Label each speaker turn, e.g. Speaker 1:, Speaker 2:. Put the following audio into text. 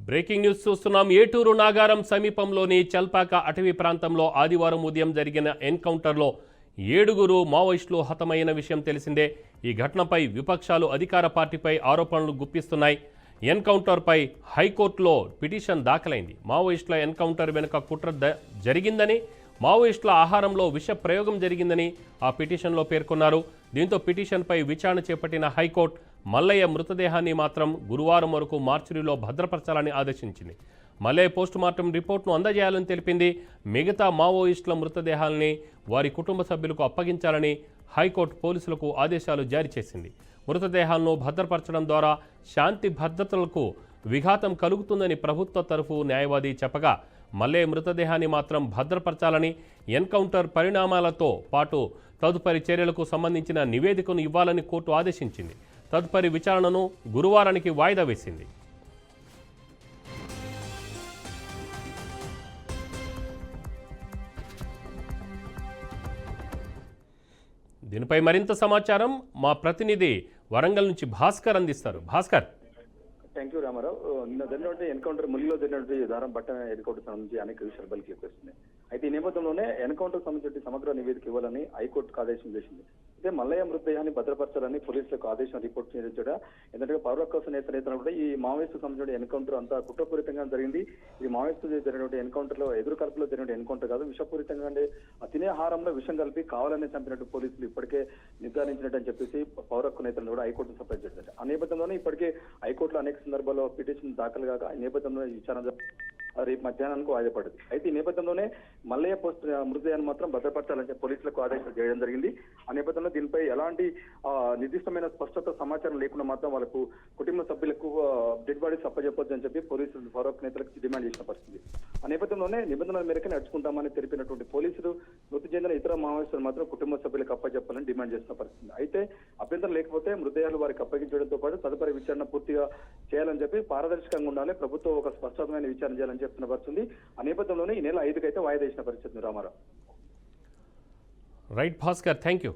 Speaker 1: Breaking news చూస్తున్నాం. ఏటూరు నాగారం సమీపంలోని చల్పాక అటవీ ప్రాంతంలో ఆదివారం ఉదయం జరిగిన ఎన్కౌంటర్లో 7 మావోయిస్టులు హతమైన విషయం తెలిసిందే. ఈ ఘటనపై విపక్షాలు అధికార పార్టీపై ఆరోపణలు గుప్పిస్తున్నాయి. ఎన్కౌంటర్పై హైకోర్టులో పిటిషన్ దాఖలైంది. మావోయిస్టుల ఎన్కౌంటర్ వెనుక కుట్ర జరిగిందని, మావోయిస్టుల ఆహారంలో విష ప్రయోగం జరిగిందని ఆ పిటిషన్లో పేర్కొన్నారు. దీంతో పిటిషన్పై విచారణ చేపట్టిన హైకోర్టు మల్లయ్య మృతదేహాన్ని మాత్రం గురువారం వరకు మార్చురీలో భద్రపరచాలని ఆదేశించింది. మల్లయ్య పోస్టుమార్టం రిపోర్ట్ను అందజేయాలని తెలిపింది. మిగతా మావోయిస్టుల మృతదేహాలని వారి కుటుంబ సభ్యులకు అప్పగించాలని హైకోర్టు పోలీసులకు ఆదేశాలు జారీ చేసింది. మృతదేహాలను భద్రపరచడం ద్వారా శాంతి భద్రతలకు విఘాతం కలుగుతుందని ప్రభుత్వ తరఫు న్యాయవాది చెప్పగా, మల్లయ్య మృతదేహాన్ని మాత్రం భద్రపరచాలని, ఎన్కౌంటర్ పరిణామాలతో పాటు తదుపరి చర్యలకు సంబంధించిన నివేదికను ఇవ్వాలని కోర్టు ఆదేశించింది. తదుపరి విచారణను గురువారానికి వాయిదా వేసింది. దీనిపై మరింత సమాచారం మా ప్రతినిధి వరంగల్ నుంచి భాస్కర్ అందిస్తారు. భాస్కర్.
Speaker 2: Thank you Ramarao. నిన్న జరిగినటువంటి ఎన్కౌంటర్ ములిలో జరిగినటువంటి దారం పట్టణ ఎన్కౌంటర్ సంబంధించి అనేక విషయాలు బలికి ఎక్కిస్తున్నాయి. అయితే ఈ నేపథ్యంలోనే ఎన్కౌంటర్ సంబంధించి సమగ్ర నివేదిక ఇవ్వాలని హైకోర్టుకు ఆదేశం చేసింది. అయితే మల్లయ్య మృతదేహాన్ని భద్రపరచాలని పోలీసులకు ఆదేశం రిపోర్ట్ చేయడం. ఎందుకంటే పౌర కోసం నేతలు కూడా ఈ మావోయిస్టు సంబంధించిన ఎన్కౌంటర్ అంతా కుట్రపూరితంగా జరిగింది. ఇది మావోయిస్టు జరిగినటువంటి ఎన్కౌంటర్ లో ఎదురు కలుపులో జరిగిన ఎన్కౌంటర్ కాదు, విషపూరితంగా అంటే తినే ఆహారంలో విషం కలిపి కావాలని చంపినట్టు పోలీసులు ఇప్పటికే నిర్ధారించినట్టు అని చెప్పేసి పౌర హక్కు నేతలు కూడా హైకోర్టు సప్లై చేశారు. ఆ నేపథ్యంలోనే ఇప్పటికే హైకోర్టులో అనేక సందర్భాల్లో పిటిషన్ దాఖలు కాగా ఈ నేపథ్యంలో విచారణ రేపు మధ్యాహ్నానికి వాయిదా పడింది. అయితే ఈ నేపథ్యంలోనే మల్లయ్య మృతదేహాన్ని మాత్రం భద్రపరచాలని పోలీసులకు ఆదేశాలు చేయడం జరిగింది. ఆ నేపథ్యంలో దీనిపై ఎలాంటి నిర్దిష్టమైన స్పష్టత సమాచారం లేకుండా మాత్రం వాళ్ళకు కుటుంబ సభ్యులకు డెడ్ బాడీస్ అప్పచెప్పొద్దు అని చెప్పి పోలీసులు పౌర నేతలకు డిమాండ్ చేసిన పరిస్థితి. ఆ నేపథ్యంలోనే నిబంధనల మేరకు నడుచుకుంటామని తెలిపినటువంటి పోలీసులు మృతి చెందిన ఇతర మావోయిస్టులు మాత్రం కుటుంబ సభ్యులకు అప్పచెప్పాలని డిమాండ్ చేసిన పరిస్థితి. అయితే అభ్యంతరం లేకపోతే మృతదేహాలు వారికి అప్పగించడంతో పాటు తదుపరి విచారణ పూర్తిగా చేయాలని చెప్పి పారదర్శకంగా ఉండాలి, ప్రభుత్వం ఒక స్పష్టమైన విచారణ చేయాలని చెప్తున్న పరిస్థితి. ఆ నేపథ్యంలోనే ఈ నెల 5కి అయితే వాయిదా వేసిన పరిస్థితి Ramarao.
Speaker 1: Right Bhaskar, thank you.